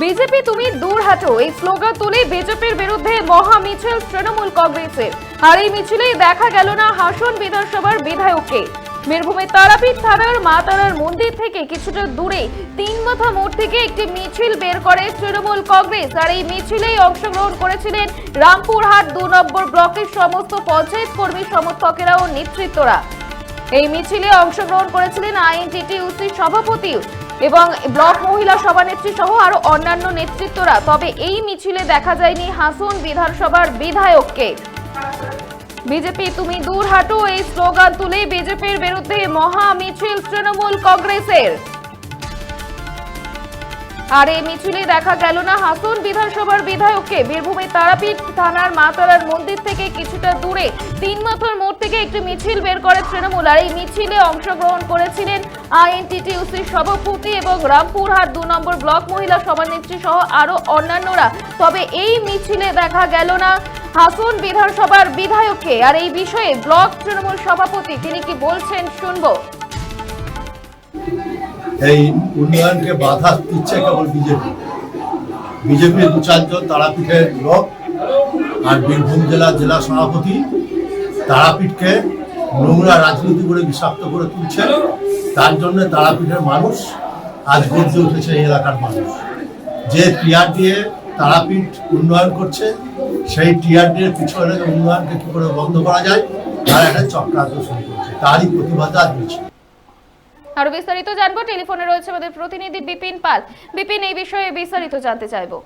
BJP তুমি দূর হাঁটো এই স্লোগান তুলে বিজেপির বিরুদ্ধে মহা মিছিল তৃণমূল কংগ্রেসের। আর এই মিছিলেই দেখা গেল না হাসন বিধানসভার বিধায়ককে। বীরভূমের তারাপীঠ থানার মা তারার মন্দির থেকে কিছুটা দূরে তিনমাথা মোড় থেকে একটি মিছিল বের করে তৃণমূল কংগ্রেস। আর এই মিছিলেই অংশগ্রহণ করেছিলেন রামপুরহাট ২ নম্বর ব্লকের সমস্ত পঞ্চায়েত কর্মী সমর্থকেরা ও নেতৃত্বরা। এই মিছিলে অংশগ্রহণ করেছিলেন আইএনটিটিইউসির সভাপতি এবং ব্লক মহিলা সভানেত্রী সহ আরো অন্যান্য নেতৃত্বরা। তবে এই মিছিলে দেখা যায়নি হাসন বিধানসভার বিধায়ককে। বিজেপি তুমি দূর হাঁটো এই স্লোগান তুলে বিজেপির বিরুদ্ধে মহা মিছিল তৃণমূল কংগ্রেসের। আর এই মিছিলে দেখা গেল না হাসন বিধানসভার বিধায়ককে। বীরভূমের তারাপীঠ থানার মা তারার মন্দির থেকে কিছুটা দূরে তিনমাথার মোড় থেকে একটি মিছিল বের করে তৃণমূল। আর এই মিছিলে অংশগ্রহণ করেছিলেন আইএনটিটিইউসির সভাপতি এবং রামপুরহাট ২ নম্বর ব্লক মহিলা সভানেত্রী সহ আরো অন্যান্যরা। তবে এই মিছিলে দেখা গেল না হাসন বিধানসভার বিধায়ককে। আর এই বিষয়ে ব্লক তৃণমূল সভাপতি তিনি কি বলছেন শুনবো। এই উন্নয়নকে বাধা দিচ্ছে কেবল বিজেপির ২-৪ জন তারাপীঠের লোক আর বীরভূম জেলা সভাপতি তারাপীঠকে নোংরা রাজনীতি করে বিষাক্ত করে তুলছে। তার জন্য তারাপীঠের মানুষ আজ গর্জে উঠেছে। এই এলাকার মানুষ যে টিআর দিয়ে তারাপীঠ উন্নয়ন করছে, সেই টিআর দিয়ে পিছনে উন্নয়নকে কি করে বন্ধ করা যায় তার একটা চক্রান্ত শুরু করছে। তারই প্রতিবাদ আজ দিচ্ছে। আরো বিস্তারিত জানবো, টেলিফোনে রয়েছে আমাদের প্রতিনিধি বিপিন পাল। বিপিন, এই বিষয়ে বিস্তারিত জানতে চাইবো।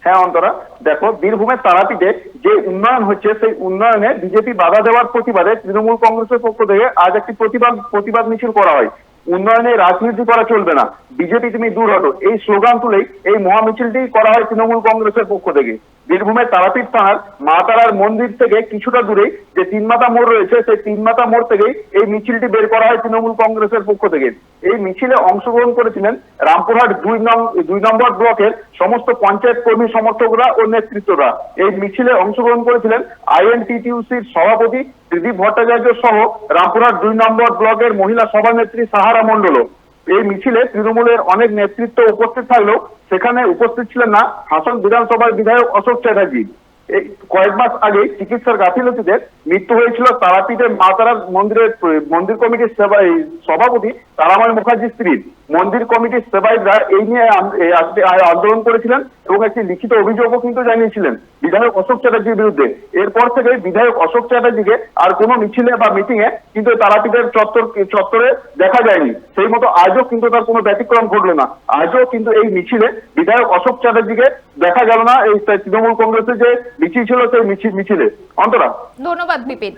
হ্যাঁ অন্তরা, দেখো বীরভূমের তারাপীঠে যে উন্নয়ন হচ্ছে সেই উন্নয়নে বিজেপি বাধা দেওয়ার প্রতিবাদে তৃণমূল কংগ্রেসের পক্ষ থেকে আজ একটি প্রতিবাদ মিছিল করা হয়। উন্নয়নে রাজনীতি করা চলবে না, বিজেপি তুমি দূর হটো এই স্লোগান তুলেই এই মহা মিছিলটি করা হয় তৃণমূল কংগ্রেসের পক্ষ থেকে। বীরভূমের তারাপীঠ থানার মা তারার মন্দির থেকে কিছুটা দূরে যে তিনমাথা মোড় রয়েছে সেই তিনমাথা মোড় থেকেই এই মিছিলটি বের করা হয় তৃণমূল কংগ্রেসের পক্ষ থেকে। এই মিছিলে অংশগ্রহণ করেছিলেন রামপুরহাট ২ নম্বর ব্লকের সমস্ত পঞ্চায়েত কর্মী সমর্থকরা ও নেতৃত্বরা। এই মিছিলে অংশগ্রহণ করেছিলেন আইএনটিটিইউসির সভাপতি ত্রিদীপ ভট্টাচার্য সহ রামপুরহাট ২ নম্বর ব্লকের মহিলা সভানেত্রী সাহারা মণ্ডল। এই মিছিলে তৃণমূলের অনেক নেতৃত্ব উপস্থিত থাকলেও সেখানে উপস্থিত ছিলেন না হাসন বিধানসভার বিধায়ক অশোক চ্যাটার্জি। এই কয়েক মাস আগে চিকিৎসার গাফিলতিতে মৃত্যু হয়েছিল তারাপীঠের মা তারার মন্দির কমিটির সভাপতি তারাময় মুখার্জির স্ত্রীর। মন্দির কমিটির সেবায়িতরা এই নিয়ে আন্দোলন করেছিলেন এবং একটি লিখিত অভিযোগও কিন্তু জানিয়েছিলেন বিধায়ক অশোক চ্যাটার্জির বিরুদ্ধে। এরপর থেকে বিধায়ক অশোক চ্যাটার্জিকে আর কোনো মিছিলে বা মিটিং এ কিন্তু তারাপীঠের চত্বরে দেখা যায়নি। সেই মতো আজও কিন্তু তার কোনো ব্যতিক্রম ঘটলো না। আজও কিন্তু এই মিছিলে বিধায়ক অশোক চ্যাটার্জিকে দেখা গেল না। এই তৃণমূল কংগ্রেসের যে মিছিল ছিল সেই মিছিলে। অন্তরা, ধন্যবাদ বিপিন।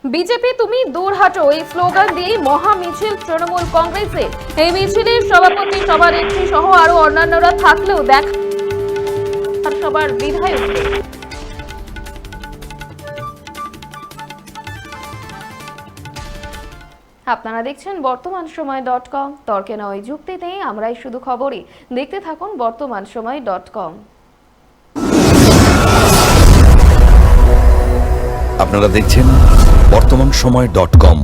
বিজেপি তুমি দূর হাঁটো এই স্লোগান দিয়ে মহা মিছিল তৃণমূল কংগ্রেসের। এই মিছিলে সভাপতি সভানেত্রী সহ আরো অন্যান্যরা থাকলেও দেখা সবার বিধায়ককে। আপনারা দেখছেন বর্তমানসময়.com। তর্কে নয় যুক্তিতে আমরাই শুধু খবরই। দেখতে থাকুন বর্তমানসময়.com। আপনারা দেখছেন বর্তমানসময়.com।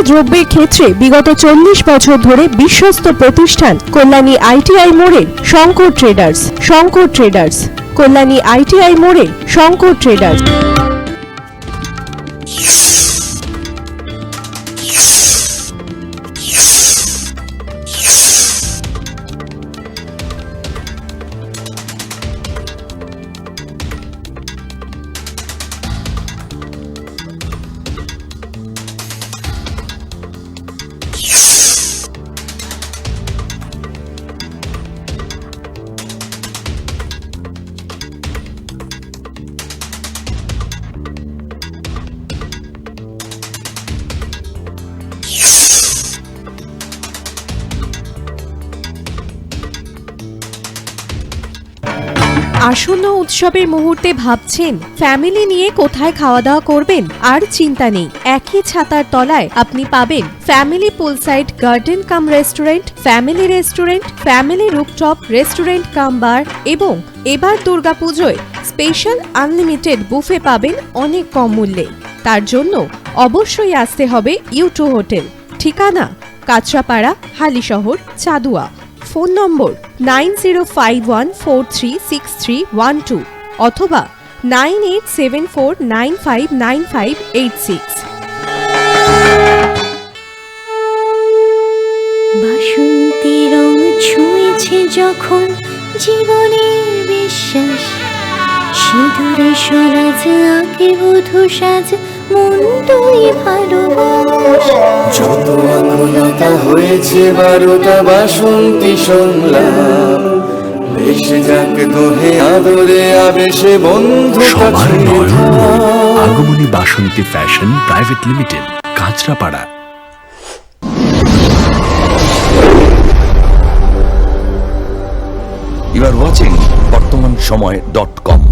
দ্রব্যের ক্ষেত্রে বিগত 40 বছর ধরে বিশ্বস্ত প্রতিষ্ঠান কল্যাণী আইটিআই মোড়ে শঙ্কর ট্রেডার্স কল্যাণী আইটিআই মোড়ে শঙ্কর ট্রেডার্স। আসন্ন উৎসবের মুহূর্তে ভাবছেন ফ্যামিলি নিয়ে কোথায় খাওয়া দাওয়া করবেন? আর চিন্তা নেই, একই ছাতার তলায় আপনি পাবেন family poolside garden cum restaurant, family rooftop restaurant cum bar এবং এবার দুর্গাপুজোয় স্পেশাল আনলিমিটেড বুফে পাবেন অনেক কম মূল্যে। তার জন্য অবশ্যই আসতে হবে U2 হোটেল। ঠিকানা কাঁচরাপাড়া, হালিশহর, চাদুয়া। ফোন নম্বর 9051436312 অথবা 9874959586। বাসন্তী রং ছুঁয়েছে যখন জীবনের বিশ্বাস, সিঁদুরে সরাজ আঁকে বধূ সাজ, মন তুই ভালোবাস। যত আকুলতা হয়েছে 12টা বাসন্তী সংলাপ, ভেসে যাক দোহে আদরে আবেশে বন্ধু সবার কাছে নয়ন থাক। Agomoni Basanti fashion private limited, Kanchrapara. You are watching বর্তমান সময়.com।